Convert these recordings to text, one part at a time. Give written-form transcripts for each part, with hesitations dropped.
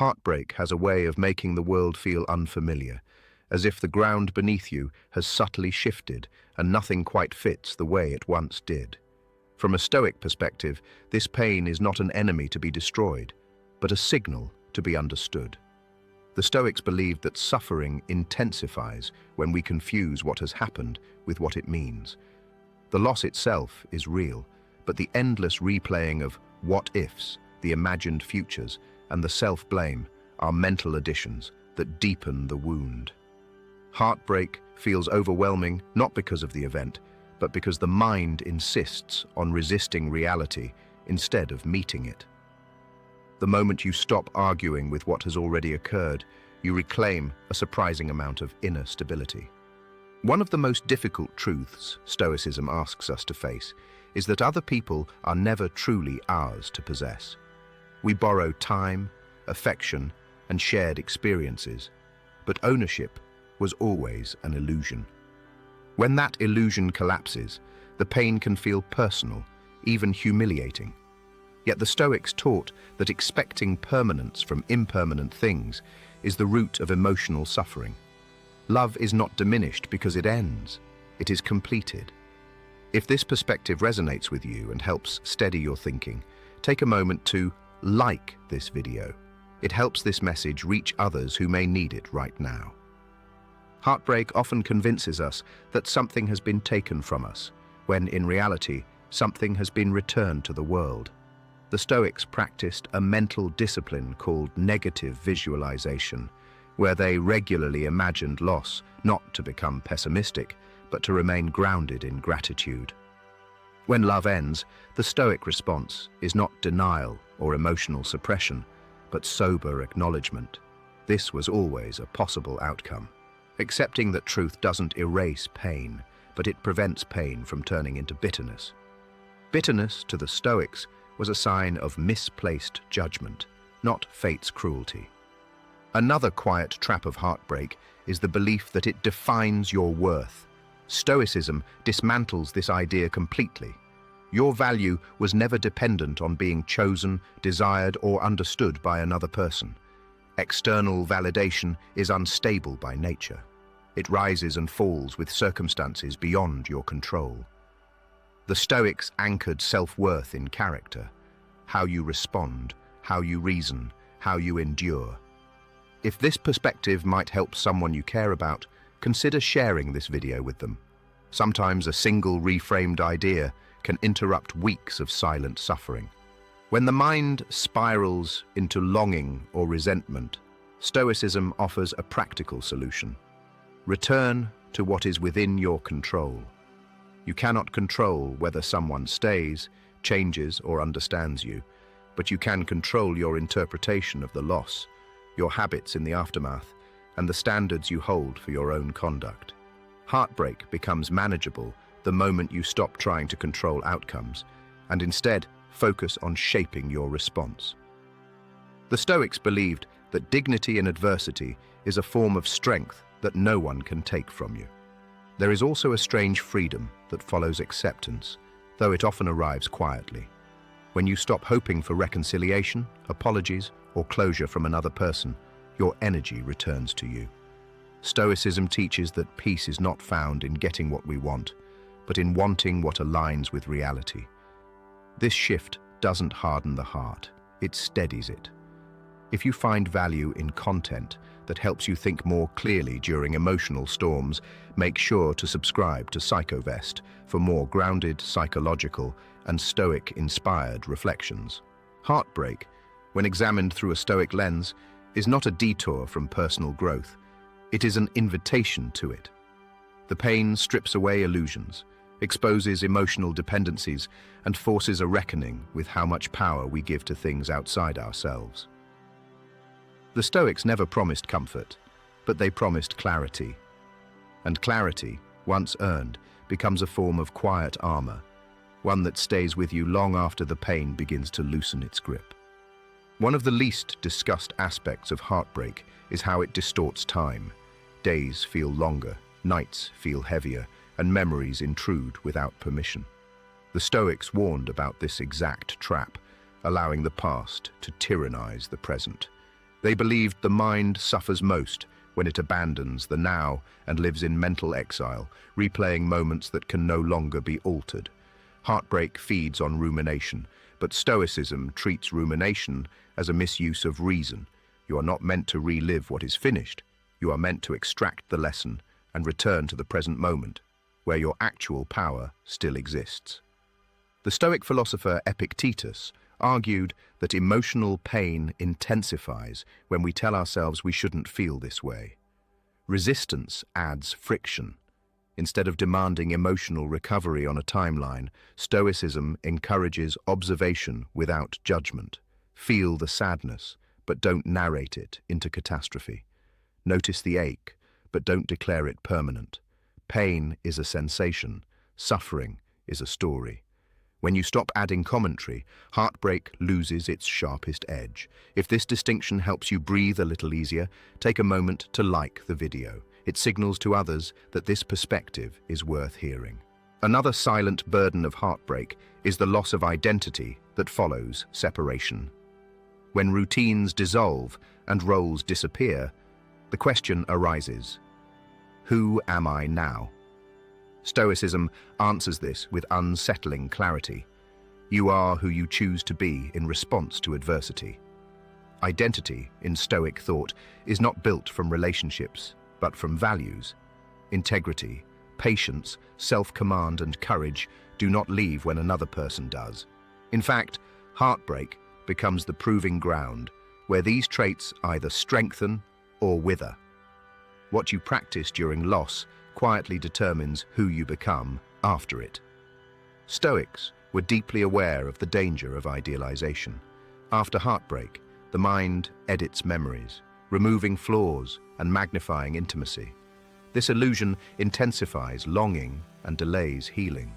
Heartbreak has a way of making the world feel unfamiliar, as if the ground beneath you has subtly shifted and nothing quite fits the way it once did. From a Stoic perspective, this pain is not an enemy to be destroyed, but a signal to be understood. The Stoics believed that suffering intensifies when we confuse what has happened with what it means. The loss itself is real, but the endless replaying of what-ifs, the imagined futures, and the self-blame are mental additions that deepen the wound. Heartbreak feels overwhelming not because of the event, but because the mind insists on resisting reality instead of meeting it. The moment you stop arguing with what has already occurred, you reclaim a surprising amount of inner stability. One of the most difficult truths Stoicism asks us to face is that other people are never truly ours to possess. We borrow time, affection, and shared experiences, but ownership was always an illusion. When that illusion collapses, the pain can feel personal, even humiliating. Yet the Stoics taught that expecting permanence from impermanent things is the root of emotional suffering. Love is not diminished because it ends, it is completed. If this perspective resonates with you and helps steady your thinking, take a moment to like this video. It helps this message reach others who may need it right now. Heartbreak often convinces us that something has been taken from us, when in reality, something has been returned to the world. The Stoics practiced a mental discipline called negative visualization, where they regularly imagined loss not to become pessimistic, but to remain grounded in gratitude. When love ends, the Stoic response is not denial or emotional suppression, but sober acknowledgement. This was always a possible outcome. Accepting that truth doesn't erase pain, but it prevents pain from turning into bitterness. Bitterness, to the Stoics, was a sign of misplaced judgment, not fate's cruelty. Another quiet trap of heartbreak is the belief that it defines your worth. Stoicism dismantles this idea completely. Your value was never dependent on being chosen, desired, or understood by another person. External validation is unstable by nature. It rises and falls with circumstances beyond your control. The Stoics anchored self-worth in character, how you respond, how you reason, how you endure. If this perspective might help someone you care about, consider sharing this video with them. Sometimes a single reframed idea can interrupt weeks of silent suffering. When the mind spirals into longing or resentment, Stoicism offers a practical solution. Return to what is within your control. You cannot control whether someone stays, changes, or understands you, but you can control your interpretation of the loss, your habits in the aftermath, and the standards you hold for your own conduct. Heartbreak becomes manageable the moment you stop trying to control outcomes and instead focus on shaping your response. The Stoics believed that dignity in adversity is a form of strength that no one can take from you. There is also a strange freedom that follows acceptance, though it often arrives quietly. When you stop hoping for reconciliation, apologies, or closure from another person, your energy returns to you. Stoicism teaches that peace is not found in getting what we want, but in wanting what aligns with reality. This shift doesn't harden the heart, it steadies it. If you find value in content that helps you think more clearly during emotional storms, make sure to subscribe to PSYCHOVEST for more grounded, psychological, and Stoic-inspired reflections. Heartbreak, when examined through a Stoic lens, is not a detour from personal growth. It is an invitation to it. The pain strips away illusions, exposes emotional dependencies, and forces a reckoning with how much power we give to things outside ourselves. The Stoics never promised comfort, but they promised clarity. And clarity, once earned, becomes a form of quiet armor, one that stays with you long after the pain begins to loosen its grip. One of the least discussed aspects of heartbreak is how it distorts time. Days feel longer, nights feel heavier, and memories intrude without permission. The Stoics warned about this exact trap, allowing the past to tyrannize the present. They believed the mind suffers most when it abandons the now and lives in mental exile, replaying moments that can no longer be altered. Heartbreak feeds on rumination, but Stoicism treats rumination as a misuse of reason. You are not meant to relive what is finished. You are meant to extract the lesson and return to the present moment, where your actual power still exists. The Stoic philosopher Epictetus argued that emotional pain intensifies when we tell ourselves we shouldn't feel this way. Resistance adds friction. Instead of demanding emotional recovery on a timeline, Stoicism encourages observation without judgment. Feel the sadness, but don't narrate it into catastrophe. Notice the ache, but don't declare it permanent. Pain is a sensation, suffering is a story. When you stop adding commentary, heartbreak loses its sharpest edge. If this distinction helps you breathe a little easier, take a moment to like the video. It signals to others that this perspective is worth hearing. Another silent burden of heartbreak is the loss of identity that follows separation. When routines dissolve and roles disappear, the question arises: who am I now? Stoicism answers this with unsettling clarity. You are who you choose to be in response to adversity. Identity, in Stoic thought, is not built from relationships, but from values. Integrity, patience, self-command, and courage do not leave when another person does. In fact, heartbreak becomes the proving ground where these traits either strengthen or wither. What you practice during loss quietly determines who you become after it. Stoics were deeply aware of the danger of idealization. After heartbreak, the mind edits memories, removing flaws and magnifying intimacy. This illusion intensifies longing and delays healing.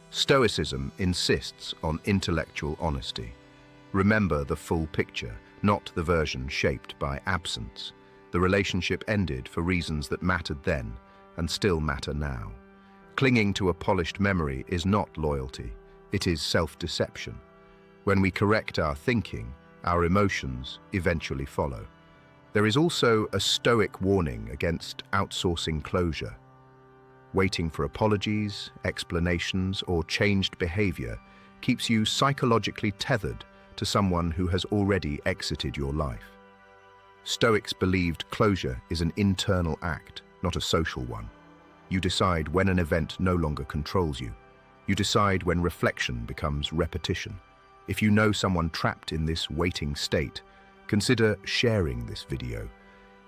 Stoicism insists on intellectual honesty. Remember the full picture, not the version shaped by absence. The relationship ended for reasons that mattered then and still matter now. Clinging to a polished memory is not loyalty, it is self-deception. When we correct our thinking, our emotions eventually follow. There is also a Stoic warning against outsourcing closure. Waiting for apologies, explanations, or changed behavior keeps you psychologically tethered to someone who has already exited your life. Stoics believed closure is an internal act, not a social one. You decide when an event no longer controls you. You decide when reflection becomes repetition. If you know someone trapped in this waiting state, consider sharing this video.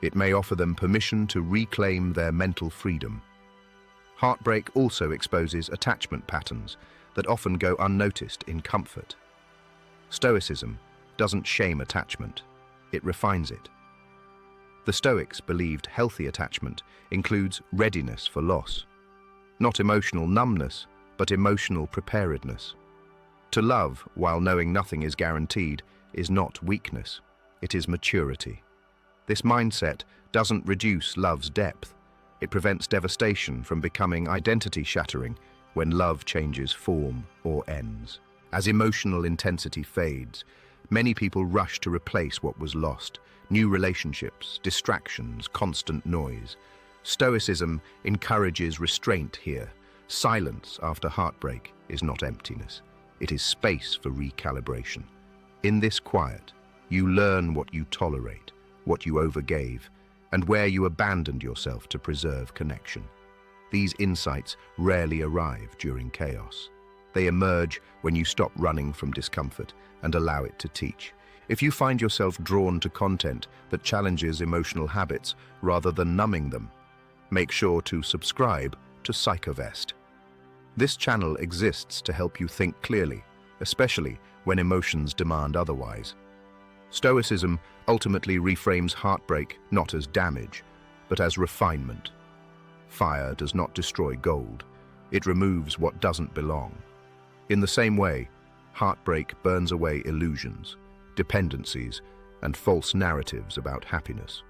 It may offer them permission to reclaim their mental freedom. Heartbreak also exposes attachment patterns that often go unnoticed in comfort. Stoicism doesn't shame attachment, it refines it. The Stoics believed healthy attachment includes readiness for loss. Not emotional numbness, but emotional preparedness. To love while knowing nothing is guaranteed is not weakness, it is maturity. This mindset doesn't reduce love's depth. It prevents devastation from becoming identity-shattering when love changes form or ends. As emotional intensity fades, many people rush to replace what was lost. New relationships, distractions, constant noise. Stoicism encourages restraint here. Silence after heartbreak is not emptiness. It is space for recalibration. In this quiet, you learn what you tolerate, what you overgave, and where you abandoned yourself to preserve connection. These insights rarely arrive during chaos. They emerge when you stop running from discomfort and allow it to teach. If you find yourself drawn to content that challenges emotional habits rather than numbing them, make sure to subscribe to PSYCHOVEST. This channel exists to help you think clearly, especially when emotions demand otherwise. Stoicism ultimately reframes heartbreak not as damage, but as refinement. Fire does not destroy gold, it removes what doesn't belong. In the same way, heartbreak burns away illusions, dependencies, and false narratives about happiness.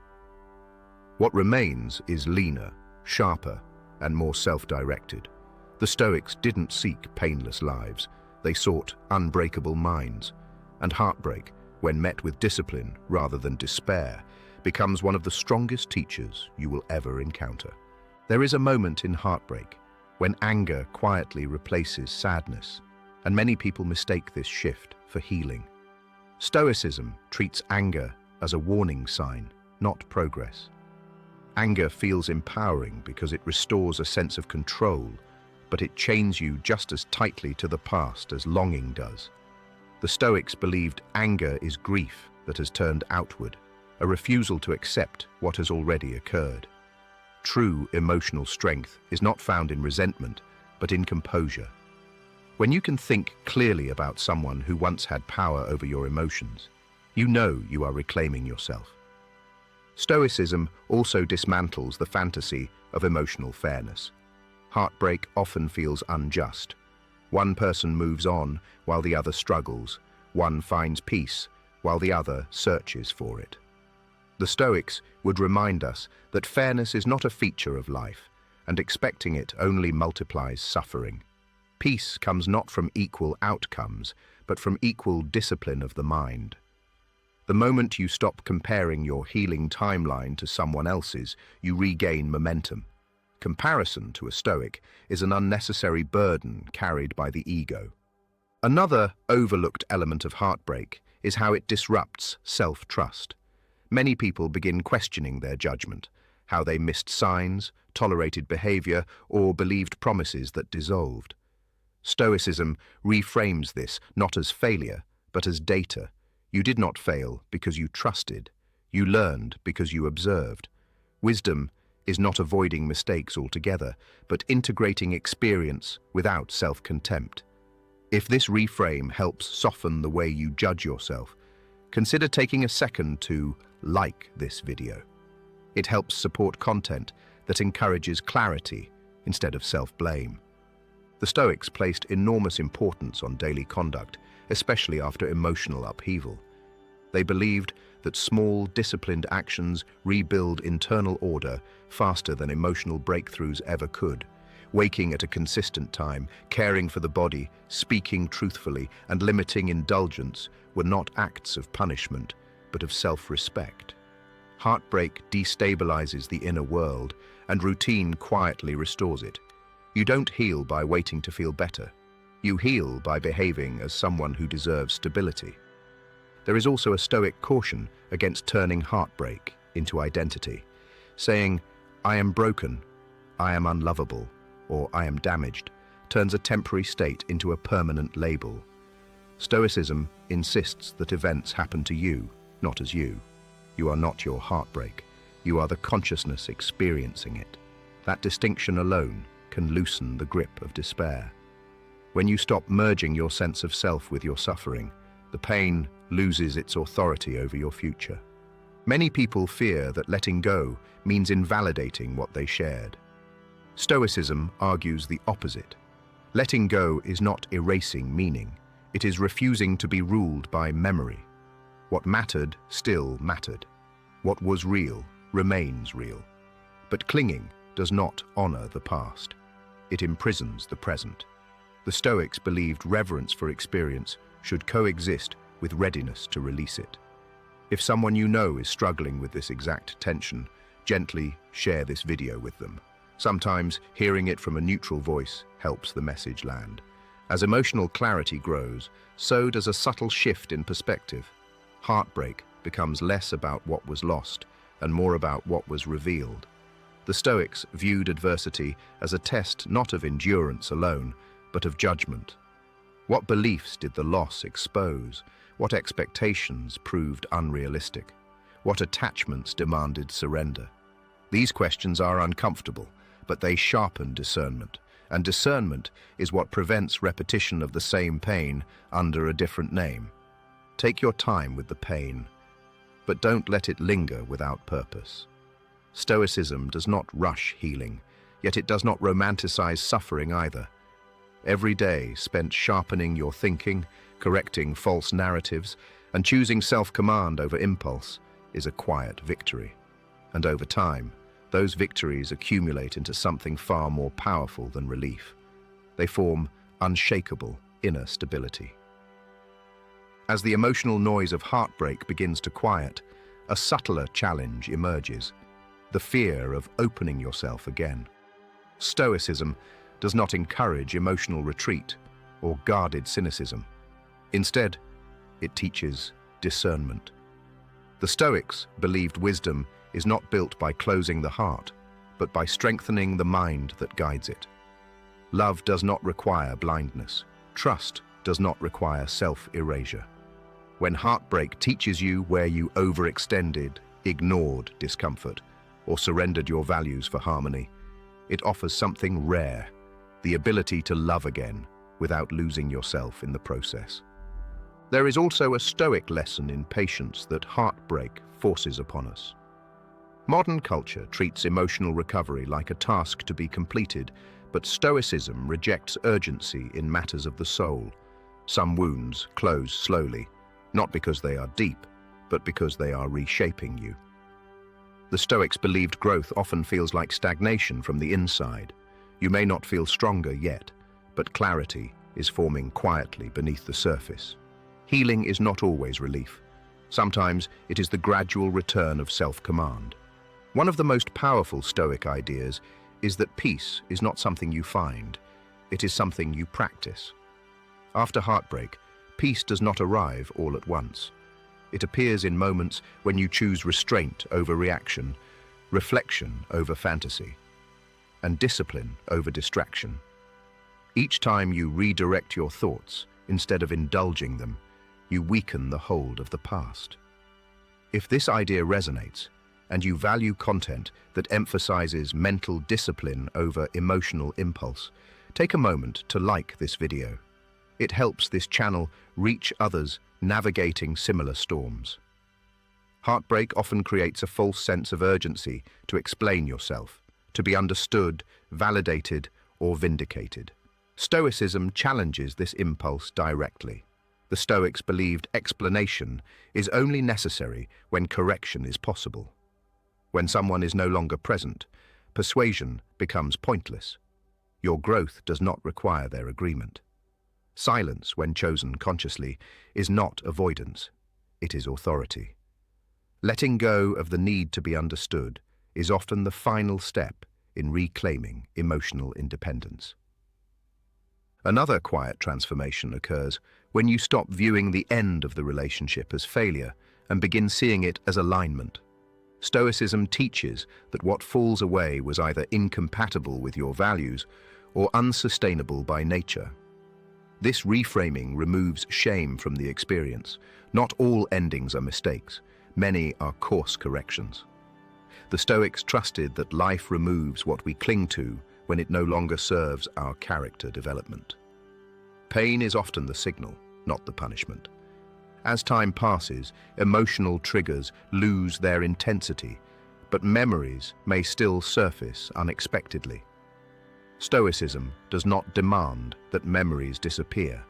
What remains is leaner, sharper, and more self-directed. The Stoics didn't seek painless lives, they sought unbreakable minds, and heartbreak, when met with discipline rather than despair, becomes one of the strongest teachers you will ever encounter. There is a moment in heartbreak when anger quietly replaces sadness, and many people mistake this shift for healing. Stoicism treats anger as a warning sign, not progress. Anger feels empowering because it restores a sense of control, but it chains you just as tightly to the past as longing does. The Stoics believed anger is grief that has turned outward, a refusal to accept what has already occurred. True emotional strength is not found in resentment, but in composure. When you can think clearly about someone who once had power over your emotions, you know you are reclaiming yourself. Stoicism also dismantles the fantasy of emotional fairness. Heartbreak often feels unjust. One person moves on while the other struggles. One finds peace while the other searches for it. The Stoics would remind us that fairness is not a feature of life, and expecting it only multiplies suffering. Peace comes not from equal outcomes, but from equal discipline of the mind. The moment you stop comparing your healing timeline to someone else's, you regain momentum. Comparison to a Stoic is an unnecessary burden carried by the ego. Another overlooked element of heartbreak is how it disrupts self-trust. Many people begin questioning their judgment, how they missed signs, tolerated behavior, or believed promises that dissolved. Stoicism reframes this not as failure, but as data. You did not fail because you trusted. You learned because you observed. Wisdom is not avoiding mistakes altogether, but integrating experience without self-contempt. If this reframe helps soften the way you judge yourself, consider taking a second to like this video. It helps support content that encourages clarity instead of self-blame. The Stoics placed enormous importance on daily conduct, especially after emotional upheaval. They believed that small, disciplined actions rebuild internal order faster than emotional breakthroughs ever could. Waking at a consistent time, caring for the body, speaking truthfully, and limiting indulgence were not acts of punishment, but of self-respect. Heartbreak destabilizes the inner world, and routine quietly restores it. You don't heal by waiting to feel better. You heal by behaving as someone who deserves stability. There is also a Stoic caution against turning heartbreak into identity, saying, "I am broken, I am unlovable, or I am damaged," turns a temporary state into a permanent label. Stoicism insists that events happen to you, not as you. You are not your heartbreak. You are the consciousness experiencing it. That distinction alone can loosen the grip of despair. When you stop merging your sense of self with your suffering, the pain loses its authority over your future. Many people fear that letting go means invalidating what they shared. Stoicism argues the opposite. Letting go is not erasing meaning. It is refusing to be ruled by memory. What mattered still mattered. What was real remains real. But clinging does not honor the past. It imprisons the present. The Stoics believed reverence for experience should coexist with readiness to release it. If someone you know is struggling with this exact tension, gently share this video with them. Sometimes hearing it from a neutral voice helps the message land. As emotional clarity grows, so does a subtle shift in perspective. Heartbreak becomes less about what was lost and more about what was revealed. The Stoics viewed adversity as a test not of endurance alone, but of judgment. What beliefs did the loss expose? What expectations proved unrealistic? What attachments demanded surrender? These questions are uncomfortable, but they sharpen discernment. And discernment is what prevents repetition of the same pain under a different name. Take your time with the pain, but don't let it linger without purpose. Stoicism does not rush healing, yet it does not romanticize suffering either. Every day spent sharpening your thinking, correcting false narratives, and choosing self-command over impulse is a quiet victory. And over time, those victories accumulate into something far more powerful than relief. They form unshakable inner stability. As the emotional noise of heartbreak begins to quiet, a subtler challenge emerges: the fear of opening yourself again. Stoicism does not encourage emotional retreat or guarded cynicism. Instead, it teaches discernment. The Stoics believed wisdom is not built by closing the heart, but by strengthening the mind that guides it. Love does not require blindness. Trust does not require self-erasure. When heartbreak teaches you where you overextended, ignored discomfort, or surrendered your values for harmony, it offers something rare: the ability to love again without losing yourself in the process. There is also a Stoic lesson in patience that heartbreak forces upon us. Modern culture treats emotional recovery like a task to be completed, but Stoicism rejects urgency in matters of the soul. Some wounds close slowly, not because they are deep, but because they are reshaping you. The Stoics believed growth often feels like stagnation from the inside. You may not feel stronger yet, but clarity is forming quietly beneath the surface. Healing is not always relief. Sometimes it is the gradual return of self-command. One of the most powerful Stoic ideas is that peace is not something you find, it is something you practice. After heartbreak, peace does not arrive all at once. It appears in moments when you choose restraint over reaction, reflection over fantasy, and discipline over distraction. Each time you redirect your thoughts, instead of indulging them, you weaken the hold of the past. If this idea resonates, and you value content that emphasizes mental discipline over emotional impulse, take a moment to like this video. It helps this channel reach others navigating similar storms. Heartbreak often creates a false sense of urgency to explain yourself, to be understood, validated, or vindicated. Stoicism challenges this impulse directly. The Stoics believed explanation is only necessary when correction is possible. When someone is no longer present, persuasion becomes pointless. Your growth does not require their agreement. Silence, when chosen consciously, is not avoidance, it is authority. Letting go of the need to be understood is often the final step in reclaiming emotional independence. Another quiet transformation occurs when you stop viewing the end of the relationship as failure and begin seeing it as alignment. Stoicism teaches that what falls away was either incompatible with your values or unsustainable by nature. This reframing removes shame from the experience. Not all endings are mistakes. Many are course corrections. The Stoics trusted that life removes what we cling to when it no longer serves our character development. Pain is often the signal, not the punishment. As time passes, emotional triggers lose their intensity, but memories may still surface unexpectedly. Stoicism does not demand that memories disappear,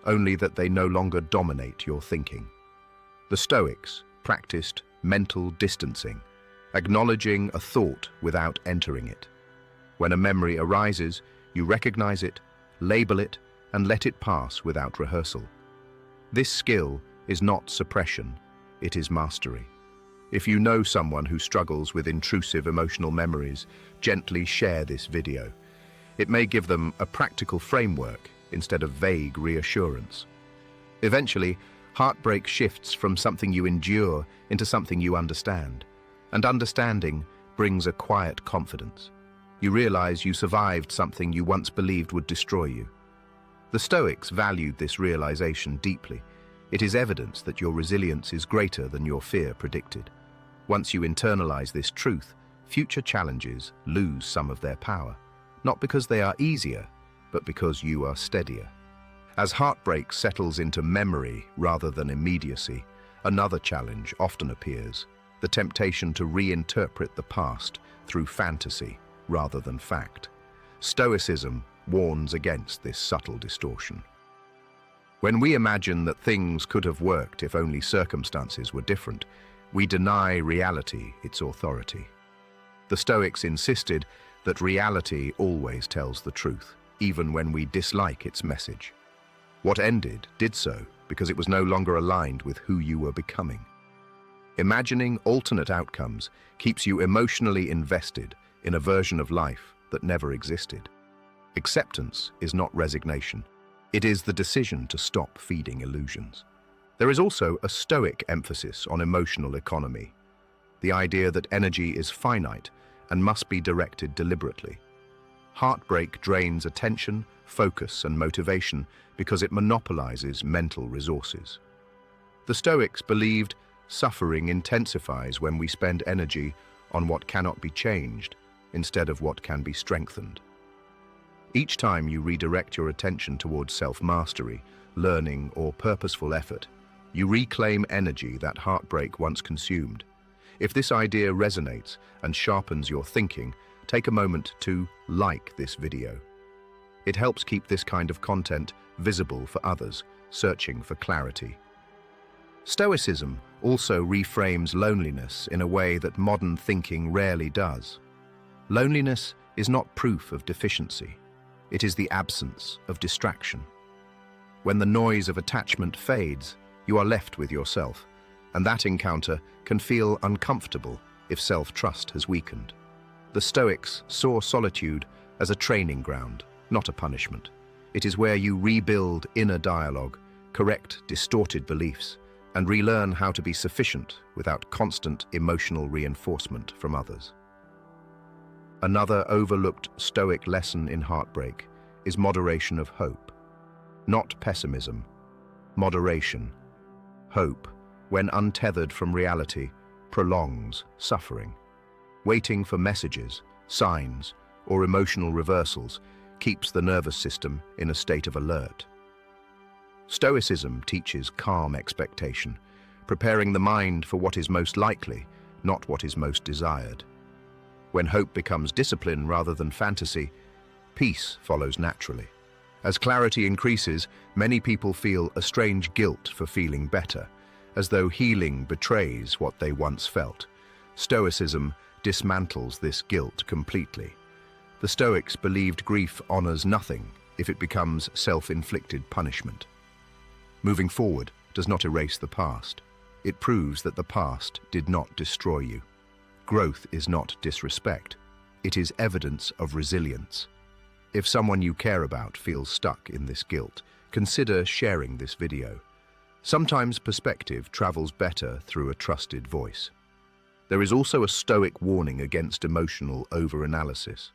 only that they no longer dominate your thinking. The Stoics practiced mental distancing, acknowledging a thought without entering it. When a memory arises, you recognize it, label it, and let it pass without rehearsal. This skill is not suppression, it is mastery. If you know someone who struggles with intrusive emotional memories, gently share this video. It may give them a practical framework instead of vague reassurance. Eventually, heartbreak shifts from something you endure into something you understand, and understanding brings a quiet confidence. You realize you survived something you once believed would destroy you. The Stoics valued this realization deeply. It is evidence that your resilience is greater than your fear predicted. Once you internalize this truth, future challenges lose some of their power, not because they are easier, but because you are steadier. As heartbreak settles into memory rather than immediacy, another challenge often appears: the temptation to reinterpret the past through fantasy rather than fact. Stoicism warns against this subtle distortion. When we imagine that things could have worked if only circumstances were different, we deny reality its authority. The Stoics insisted that reality always tells the truth, even when we dislike its message. What ended did so because it was no longer aligned with who you were becoming. Imagining alternate outcomes keeps you emotionally invested in a version of life that never existed. Acceptance is not resignation. It is the decision to stop feeding illusions. There is also a Stoic emphasis on emotional economy, the idea that energy is finite and must be directed deliberately. Heartbreak drains attention, focus, and motivation because it monopolizes mental resources. The Stoics believed suffering intensifies when we spend energy on what cannot be changed instead of what can be strengthened. Each time you redirect your attention towards self-mastery, learning, or purposeful effort, you reclaim energy that heartbreak once consumed. If this idea resonates and sharpens your thinking, take a moment to like this video. It helps keep this kind of content visible for others searching for clarity. Stoicism also reframes loneliness in a way that modern thinking rarely does. Loneliness is not proof of deficiency. It is the absence of distraction. When the noise of attachment fades, you are left with yourself, and that encounter can feel uncomfortable if self-trust has weakened. The Stoics saw solitude as a training ground, not a punishment. It is where you rebuild inner dialogue, correct distorted beliefs, and relearn how to be sufficient without constant emotional reinforcement from others. Another overlooked Stoic lesson in heartbreak is moderation of hope. Not pessimism, moderation. Hope, when untethered from reality, prolongs suffering. Waiting for messages, signs, or emotional reversals keeps the nervous system in a state of alert. Stoicism teaches calm expectation, preparing the mind for what is most likely, not what is most desired. When hope becomes discipline rather than fantasy, peace follows naturally. As clarity increases, many people feel a strange guilt for feeling better, as though healing betrays what they once felt. Stoicism dismantles this guilt completely. The Stoics believed grief honors nothing if it becomes self-inflicted punishment. Moving forward does not erase the past. It proves that the past did not destroy you. Growth is not disrespect. It is evidence of resilience. If someone you care about feels stuck in this guilt, consider sharing this video. Sometimes perspective travels better through a trusted voice. There is also a Stoic warning against emotional overanalysis.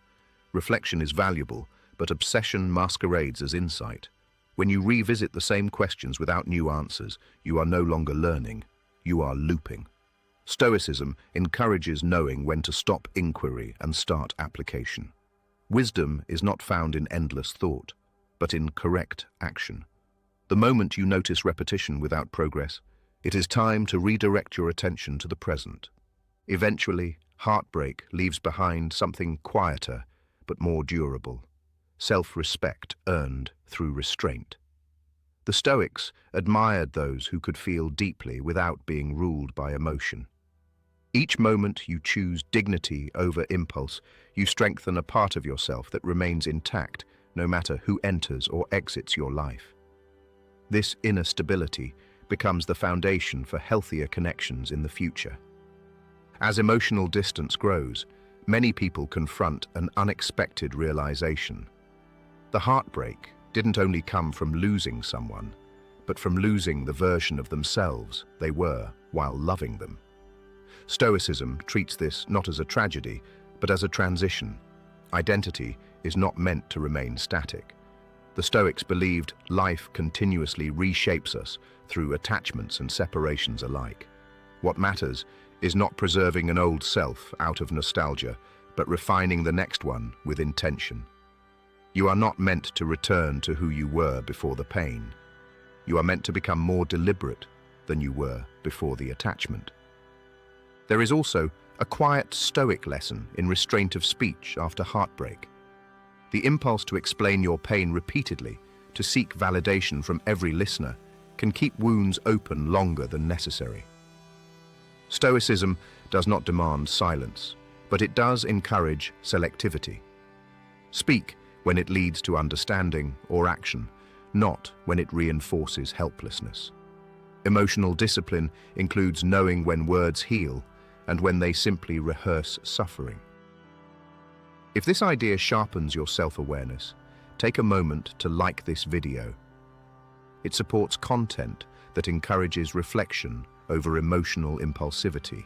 Reflection is valuable, but obsession masquerades as insight. When you revisit the same questions without new answers, you are no longer learning, you are looping. Stoicism encourages knowing when to stop inquiry and start application. Wisdom is not found in endless thought, but in correct action. The moment you notice repetition without progress, it is time to redirect your attention to the present. Eventually, heartbreak leaves behind something quieter but more durable, self-respect earned through restraint. The Stoics admired those who could feel deeply without being ruled by emotion. Each moment you choose dignity over impulse, you strengthen a part of yourself that remains intact no matter who enters or exits your life. This inner stability becomes the foundation for healthier connections in the future. As emotional distance grows, many people confront an unexpected realization. The heartbreak didn't only come from losing someone, but from losing the version of themselves they were while loving them. Stoicism treats this not as a tragedy, but as a transition. Identity is not meant to remain static. The Stoics believed life continuously reshapes us through attachments and separations alike. What matters is not preserving an old self out of nostalgia, but refining the next one with intention. You are not meant to return to who you were before the pain. You are meant to become more deliberate than you were before the attachment. There is also a quiet Stoic lesson in restraint of speech after heartbreak. The impulse to explain your pain repeatedly, to seek validation from every listener, can keep wounds open longer than necessary. Stoicism does not demand silence, but it does encourage selectivity. Speak when it leads to understanding or action, not when it reinforces helplessness. Emotional discipline includes knowing when words heal and when they simply rehearse suffering. If this idea sharpens your self-awareness, take a moment to like this video. It supports content that encourages reflection over emotional impulsivity.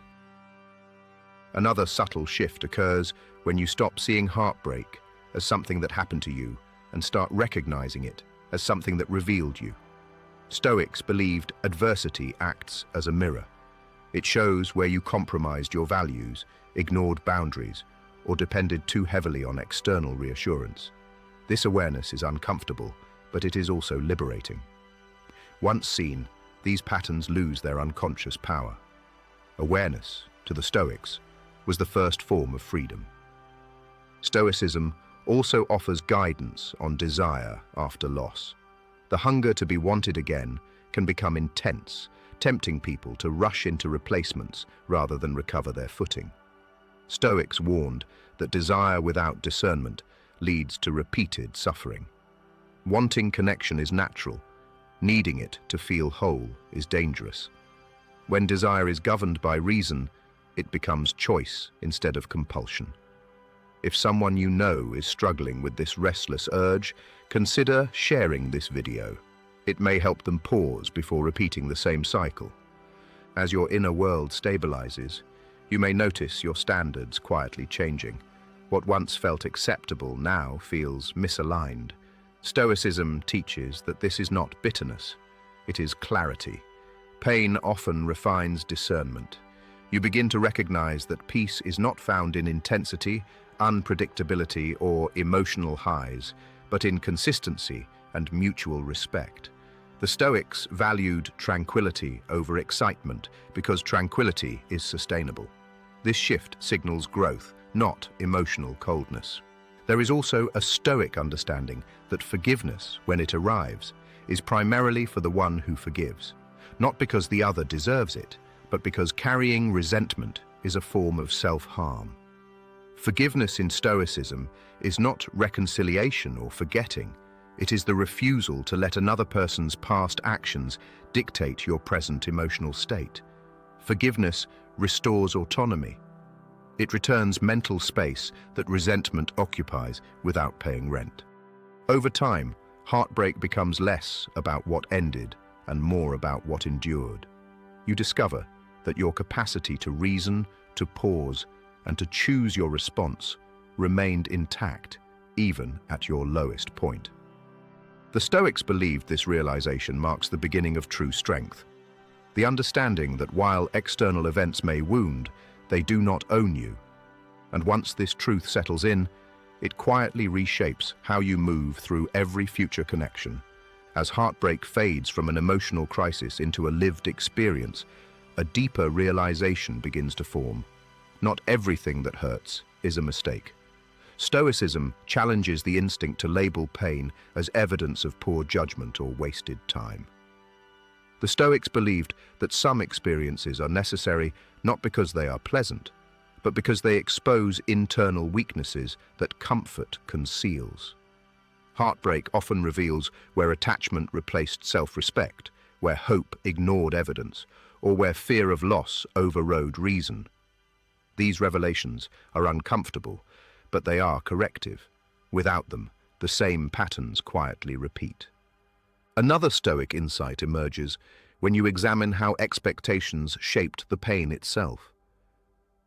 Another subtle shift occurs when you stop seeing heartbreak as something that happened to you and start recognizing it as something that revealed you. Stoics believed adversity acts as a mirror. It shows where you compromised your values, ignored boundaries, or depended too heavily on external reassurance. This awareness is uncomfortable, but it is also liberating. Once seen, these patterns lose their unconscious power. Awareness, to the Stoics, was the first form of freedom. Stoicism also offers guidance on desire after loss. The hunger to be wanted again can become intense, tempting people to rush into replacements rather than recover their footing. Stoics warned that desire without discernment leads to repeated suffering. Wanting connection is natural. Needing it to feel whole is dangerous. When desire is governed by reason, it becomes choice instead of compulsion. If someone you know is struggling with this restless urge, consider sharing this video. It may help them pause before repeating the same cycle. As your inner world stabilizes, you may notice your standards quietly changing. What once felt acceptable now feels misaligned. Stoicism teaches that this is not bitterness, it is clarity. Pain often refines discernment. You begin to recognize that peace is not found in intensity, unpredictability, or emotional highs, but in consistency and mutual respect. The Stoics valued tranquility over excitement because tranquility is sustainable. This shift signals growth, not emotional coldness. There is also a Stoic understanding that forgiveness, when it arrives, is primarily for the one who forgives, not because the other deserves it, but because carrying resentment is a form of self-harm. Forgiveness in Stoicism is not reconciliation or forgetting. It is the refusal to let another person's past actions dictate your present emotional state. Forgiveness restores autonomy. It returns mental space that resentment occupies without paying rent. Over time, heartbreak becomes less about what ended and more about what endured. You discover that your capacity to reason, to pause, and to choose your response remained intact even at your lowest point. The Stoics believed this realization marks the beginning of true strength. The understanding that while external events may wound, they do not own you. And once this truth settles in, it quietly reshapes how you move through every future connection. As heartbreak fades from an emotional crisis into a lived experience, a deeper realization begins to form. Not everything that hurts is a mistake. Stoicism challenges the instinct to label pain as evidence of poor judgment or wasted time. The Stoics believed that some experiences are necessary not because they are pleasant, but because they expose internal weaknesses that comfort conceals. Heartbreak often reveals where attachment replaced self-respect, where hope ignored evidence, or where fear of loss overrode reason. These revelations are uncomfortable, but they are corrective. Without them, the same patterns quietly repeat. Another Stoic insight emerges when you examine how expectations shaped the pain itself.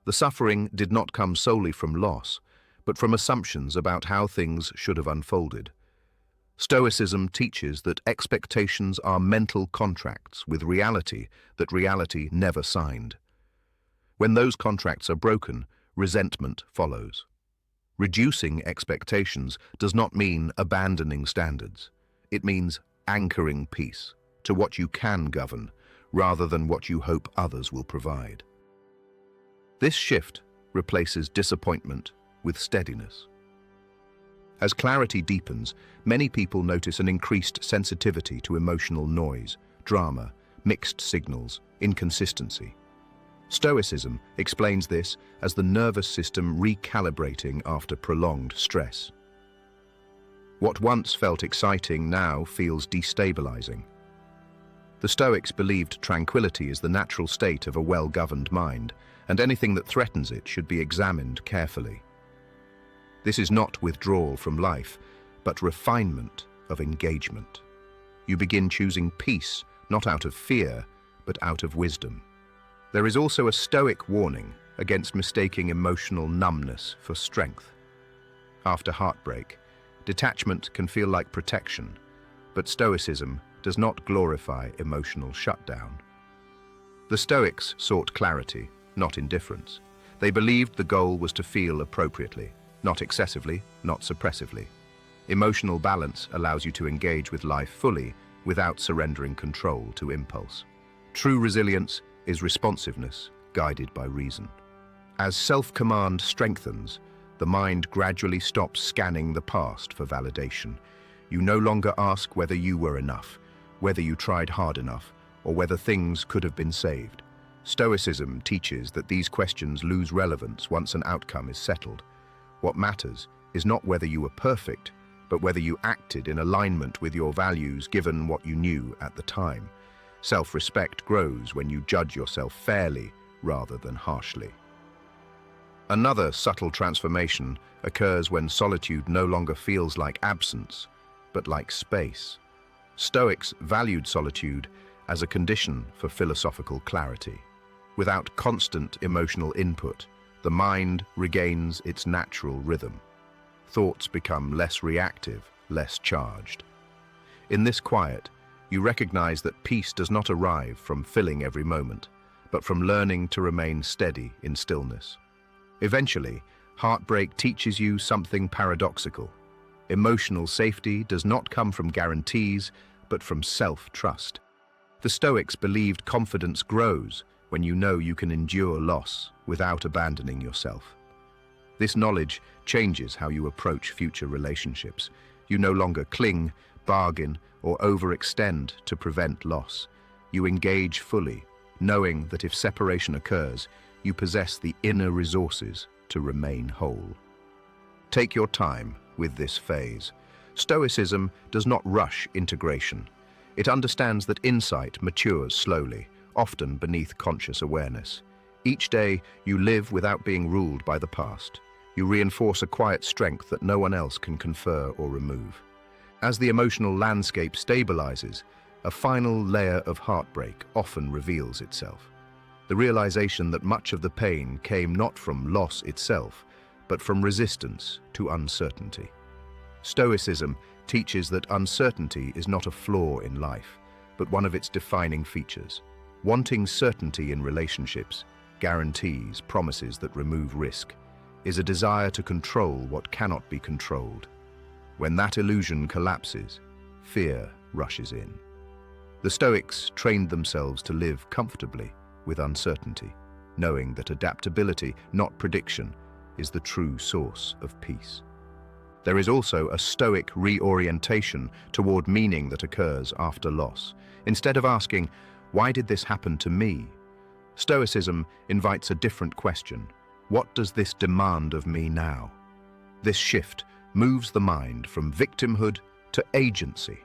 The suffering did not come solely from loss, but from assumptions about how things should have unfolded. Stoicism teaches that expectations are mental contracts with reality that reality never signed. When those contracts are broken, resentment follows. Reducing expectations does not mean abandoning standards. It means anchoring peace to what you can govern rather than what you hope others will provide. This shift replaces disappointment with steadiness. As clarity deepens, many people notice an increased sensitivity to emotional noise, drama, mixed signals, inconsistency. Stoicism explains this as the nervous system recalibrating after prolonged stress. What once felt exciting now feels destabilizing. The Stoics believed tranquility is the natural state of a well-governed mind, and anything that threatens it should be examined carefully. This is not withdrawal from life, but refinement of engagement. You begin choosing peace, not out of fear, but out of wisdom. There is also a Stoic warning against mistaking emotional numbness for strength. After heartbreak, detachment can feel like protection, but Stoicism does not glorify emotional shutdown. The Stoics sought clarity, not indifference. They believed the goal was to feel appropriately, not excessively, not suppressively. Emotional balance allows you to engage with life fully without surrendering control to impulse. True resilience is responsiveness guided by reason. As self-command strengthens, the mind gradually stops scanning the past for validation. You no longer ask whether you were enough, whether you tried hard enough, or whether things could have been saved. Stoicism teaches that these questions lose relevance once an outcome is settled. What matters is not whether you were perfect, but whether you acted in alignment with your values given what you knew at the time. Self-respect grows when you judge yourself fairly rather than harshly. Another subtle transformation occurs when solitude no longer feels like absence, but like space. Stoics valued solitude as a condition for philosophical clarity. Without constant emotional input, the mind regains its natural rhythm. Thoughts become less reactive, less charged. In this quiet, you recognize that peace does not arrive from filling every moment, but from learning to remain steady in stillness. Eventually, heartbreak teaches you something paradoxical. Emotional safety does not come from guarantees, but from self-trust. The Stoics believed confidence grows when you know you can endure loss without abandoning yourself. This knowledge changes how you approach future relationships. You no longer cling, bargain, or overextend to prevent loss. You engage fully, knowing that if separation occurs, you possess the inner resources to remain whole. Take your time with this phase. Stoicism does not rush integration. It understands that insight matures slowly, often beneath conscious awareness. Each day, you live without being ruled by the past. You reinforce a quiet strength that no one else can confer or remove. As the emotional landscape stabilizes, a final layer of heartbreak often reveals itself. The realization that much of the pain came not from loss itself, but from resistance to uncertainty. Stoicism teaches that uncertainty is not a flaw in life, but one of its defining features. Wanting certainty in relationships, guarantees, promises that remove risk, is a desire to control what cannot be controlled. When that illusion collapses, fear rushes in. The Stoics trained themselves to live comfortably with uncertainty, knowing that adaptability, not prediction, is the true source of peace. There is also a Stoic reorientation toward meaning that occurs after loss. Instead of asking, "Why did this happen to me?" Stoicism invites a different question. What does this demand of me now? This shift moves the mind from victimhood to agency.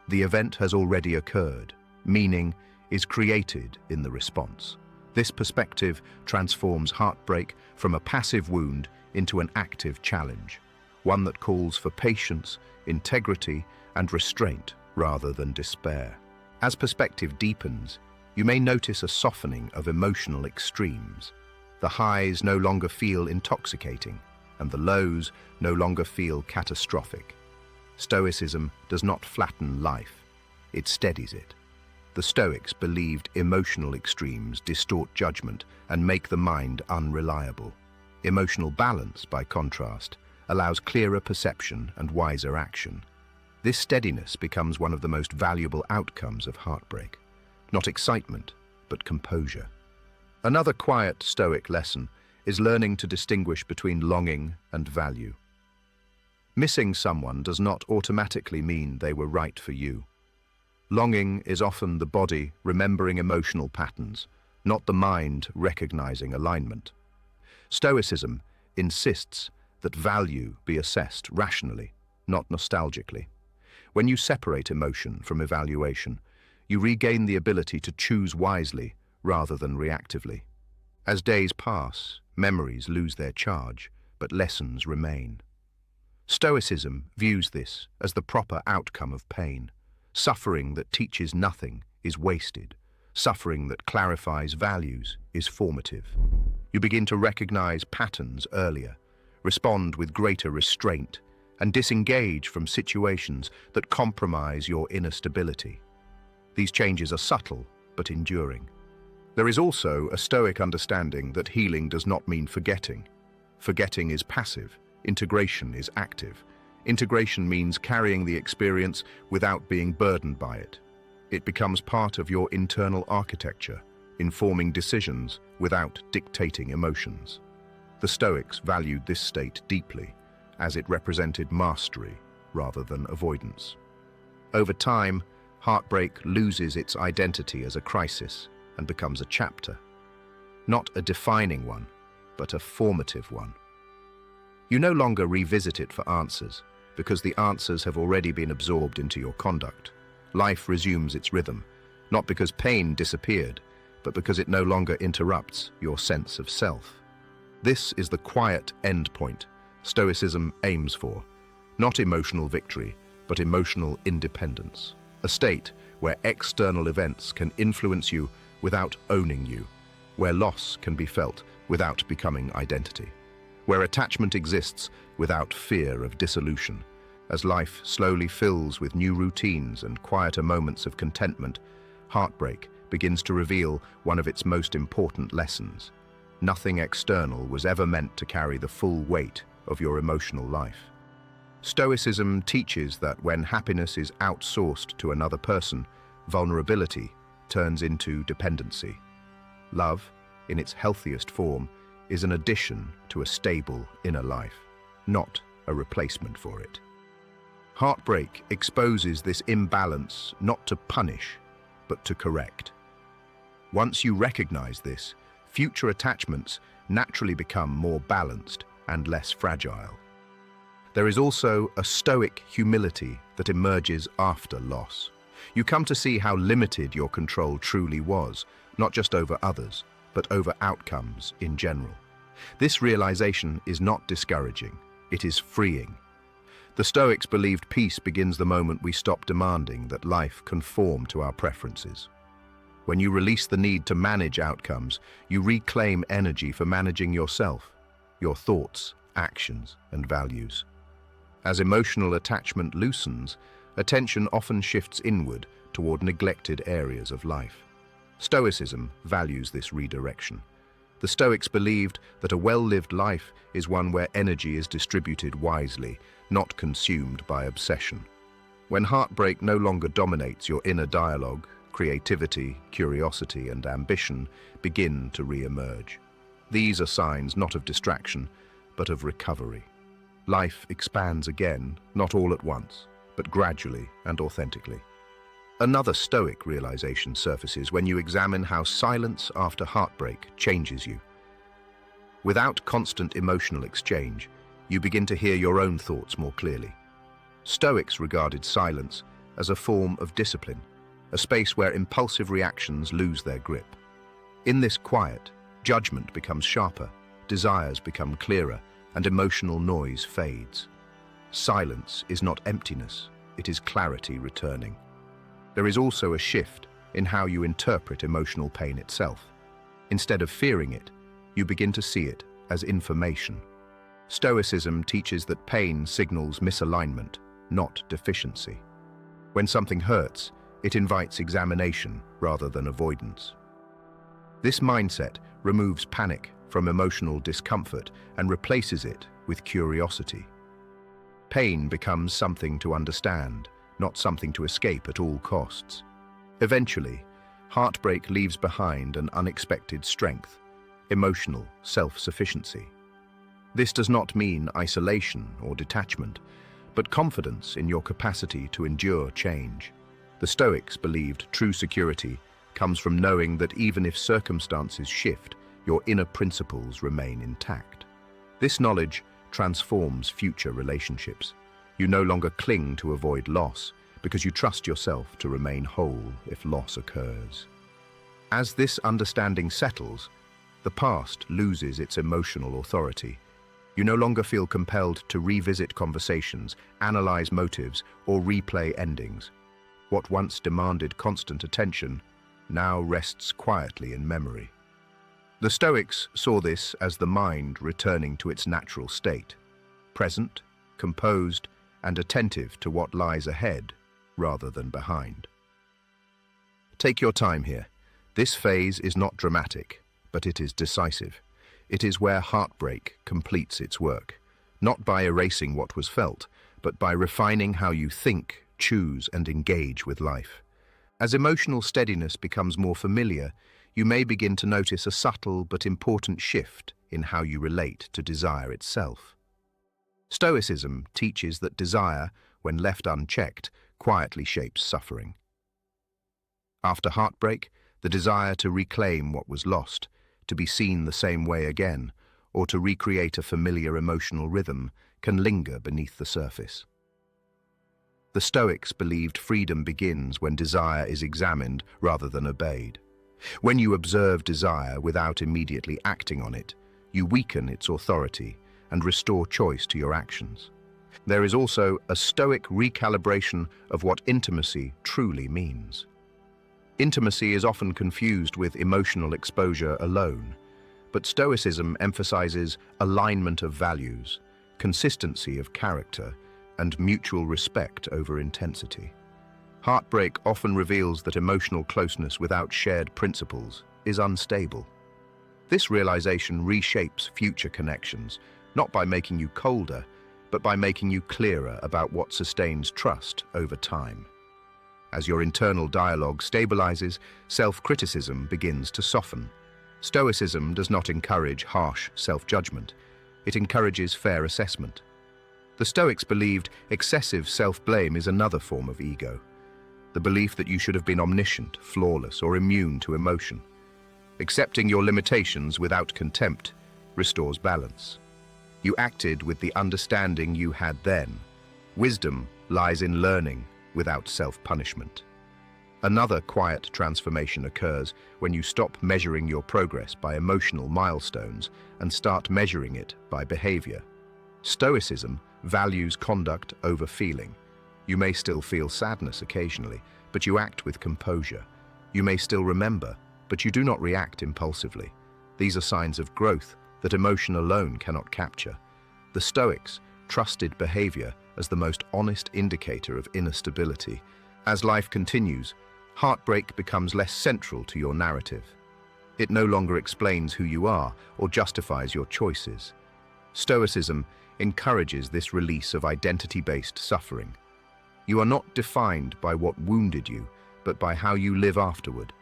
The event has already occurred. Meaning is created in the response. This perspective transforms heartbreak from a passive wound into an active challenge, one that calls for patience, integrity, and restraint rather than despair. As perspective deepens, you may notice a softening of emotional extremes. The highs no longer feel intoxicating, and the lows no longer feel catastrophic. Stoicism does not flatten life, it steadies it. The Stoics believed emotional extremes distort judgment and make the mind unreliable. Emotional balance, by contrast, allows clearer perception and wiser action. This steadiness becomes one of the most valuable outcomes of heartbreak. Not excitement, but composure. Another quiet Stoic lesson is learning to distinguish between longing and value. Missing someone does not automatically mean they were right for you. Longing is often the body remembering emotional patterns, not the mind recognizing alignment. Stoicism insists that value be assessed rationally, not nostalgically. When you separate emotion from evaluation, you regain the ability to choose wisely rather than reactively. As days pass, memories lose their charge, but lessons remain. Stoicism views this as the proper outcome of pain. Suffering that teaches nothing is wasted. Suffering that clarifies values is formative. You begin to recognize patterns earlier, respond with greater restraint, and disengage from situations that compromise your inner stability. These changes are subtle but enduring. There is also a Stoic understanding that healing does not mean forgetting. Forgetting is passive, integration is active. Integration means carrying the experience without being burdened by it. It becomes part of your internal architecture, informing decisions without dictating emotions. The Stoics valued this state deeply, as it represented mastery rather than avoidance. Over time, heartbreak loses its identity as a crisis and becomes a chapter. Not a defining one, but a formative one. You no longer revisit it for answers, because the answers have already been absorbed into your conduct. Life resumes its rhythm, not because pain disappeared, but because it no longer interrupts your sense of self. This is the quiet endpoint Stoicism aims for, not emotional victory, but emotional independence. A state where external events can influence you without owning you, where loss can be felt without becoming identity, where attachment exists without fear of dissolution. As life slowly fills with new routines and quieter moments of contentment, heartbreak begins to reveal one of its most important lessons. Nothing external was ever meant to carry the full weight of your emotional life. Stoicism teaches that when happiness is outsourced to another person, vulnerability turns into dependency. Love, in its healthiest form, is an addition to a stable inner life, not a replacement for it. Heartbreak exposes this imbalance not to punish, but to correct. Once you recognize this, future attachments naturally become more balanced and less fragile. There is also a Stoic humility that emerges after loss. You come to see how limited your control truly was, not just over others, but over outcomes in general. This realization is not discouraging, it is freeing. The Stoics believed peace begins the moment we stop demanding that life conform to our preferences. When you release the need to manage outcomes, you reclaim energy for managing yourself, your thoughts, actions, and values. As emotional attachment loosens, attention often shifts inward toward neglected areas of life. Stoicism values this redirection. The Stoics believed that a well-lived life is one where energy is distributed wisely, not consumed by obsession. When heartbreak no longer dominates your inner dialogue, creativity, curiosity, and ambition begin to re-emerge. These are signs not of distraction, but of recovery. Life expands again, not all at once, but gradually and authentically. Another Stoic realization surfaces when you examine how silence after heartbreak changes you. Without constant emotional exchange, you begin to hear your own thoughts more clearly. Stoics regarded silence as a form of discipline, a space where impulsive reactions lose their grip. In this quiet, judgment becomes sharper, desires become clearer, and emotional noise fades. Silence is not emptiness, it is clarity returning. There is also a shift in how you interpret emotional pain itself. Instead of fearing it, you begin to see it as information. Stoicism teaches that pain signals misalignment, not deficiency. When something hurts, it invites examination rather than avoidance. This mindset removes panic from emotional discomfort and replaces it with curiosity. Pain becomes something to understand, not something to escape at all costs. Eventually, heartbreak leaves behind an unexpected strength, emotional self-sufficiency. This does not mean isolation or detachment, but confidence in your capacity to endure change. The Stoics believed true security comes from knowing that even if circumstances shift, your inner principles remain intact. This knowledge transforms future relationships. You no longer cling to avoid loss, because you trust yourself to remain whole if loss occurs. As this understanding settles, the past loses its emotional authority. You no longer feel compelled to revisit conversations, analyze motives, or replay endings. What once demanded constant attention now rests quietly in memory. The Stoics saw this as the mind returning to its natural state, present, composed, and attentive to what lies ahead rather than behind. Take your time here. This phase is not dramatic, but it is decisive. It is where heartbreak completes its work, not by erasing what was felt, but by refining how you think, choose, and engage with life. As emotional steadiness becomes more familiar, you may begin to notice a subtle but important shift in how you relate to desire itself. Stoicism teaches that desire, when left unchecked, quietly shapes suffering. After heartbreak, the desire to reclaim what was lost, to be seen the same way again, or to recreate a familiar emotional rhythm, can linger beneath the surface. The Stoics believed freedom begins when desire is examined rather than obeyed. When you observe desire without immediately acting on it, you weaken its authority and restore choice to your actions. There is also a Stoic recalibration of what intimacy truly means. Intimacy is often confused with emotional exposure alone, but Stoicism emphasizes alignment of values, consistency of character, and mutual respect over intensity. Heartbreak often reveals that emotional closeness without shared principles is unstable. This realization reshapes future connections, not by making you colder, but by making you clearer about what sustains trust over time. As your internal dialogue stabilizes, self-criticism begins to soften. Stoicism does not encourage harsh self-judgment. It encourages fair assessment. The Stoics believed excessive self-blame is another form of ego, the belief that you should have been omniscient, flawless, or immune to emotion. Accepting your limitations without contempt restores balance. You acted with the understanding you had then. Wisdom lies in learning without self-punishment. Another quiet transformation occurs when you stop measuring your progress by emotional milestones and start measuring it by behavior. Stoicism values conduct over feeling. You may still feel sadness occasionally, but you act with composure. You may still remember, but you do not react impulsively. These are signs of growth that emotion alone cannot capture. The Stoics trusted behavior as the most honest indicator of inner stability. As life continues, heartbreak becomes less central to your narrative. It no longer explains who you are or justifies your choices. Stoicism encourages this release of identity-based suffering. You are not defined by what wounded you, but by how you live afterward.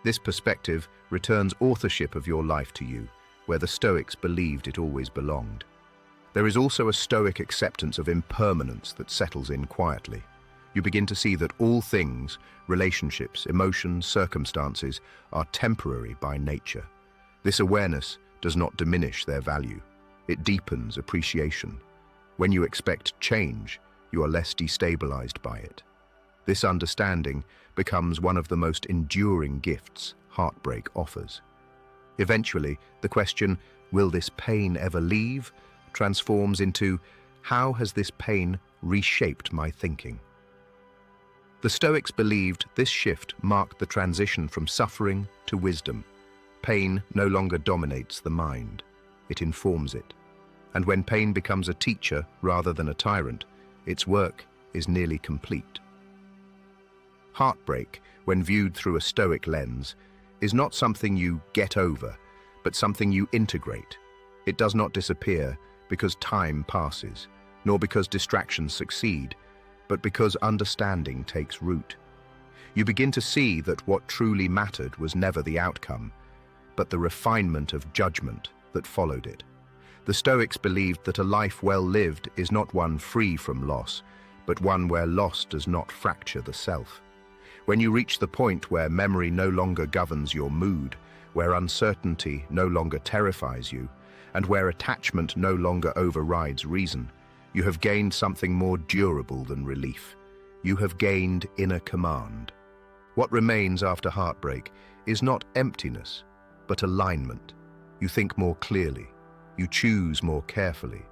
This perspective returns authorship of your life to you, where the Stoics believed it always belonged. There is also a Stoic acceptance of impermanence that settles in quietly. You begin to see that all things, relationships, emotions, circumstances, are temporary by nature. This awareness does not diminish their value. It deepens appreciation. When you expect change, you are less destabilized by it. This understanding becomes one of the most enduring gifts heartbreak offers. Eventually, the question, will this pain ever leave, transforms into, how has this pain reshaped my thinking? The Stoics believed this shift marked the transition from suffering to wisdom. Pain no longer dominates the mind. It informs it. And when pain becomes a teacher rather than a tyrant, its work is nearly complete. Heartbreak, when viewed through a Stoic lens, is not something you get over, but something you integrate. It does not disappear because time passes, nor because distractions succeed, but because understanding takes root. You begin to see that what truly mattered was never the outcome, but the refinement of judgment that followed it. The Stoics believed that a life well lived is not one free from loss, but one where loss does not fracture the self. When you reach the point where memory no longer governs your mood, where uncertainty no longer terrifies you, and where attachment no longer overrides reason, You have gained something more durable than relief. You have gained inner command. What remains after heartbreak is not emptiness, but alignment. You think more clearly. You choose more carefully.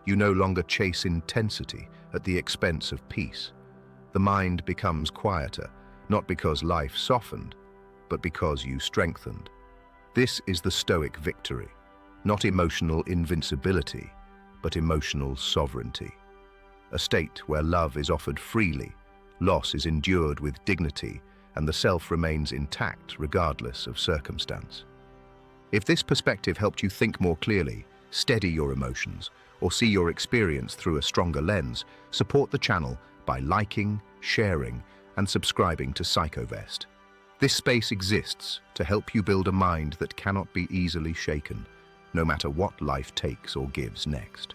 You no longer chase intensity at the expense of peace. The mind becomes quieter, not because life softened, but because you strengthened. This is the Stoic victory, not emotional invincibility, but emotional sovereignty. A state where love is offered freely, loss is endured with dignity, and the self remains intact regardless of circumstance. If this perspective helped you think more clearly, steady your emotions, or see your experience through a stronger lens, support the channel by liking, sharing, and subscribing to PSYCHOVEST. This space exists to help you build a mind that cannot be easily shaken, no matter what life takes or gives next.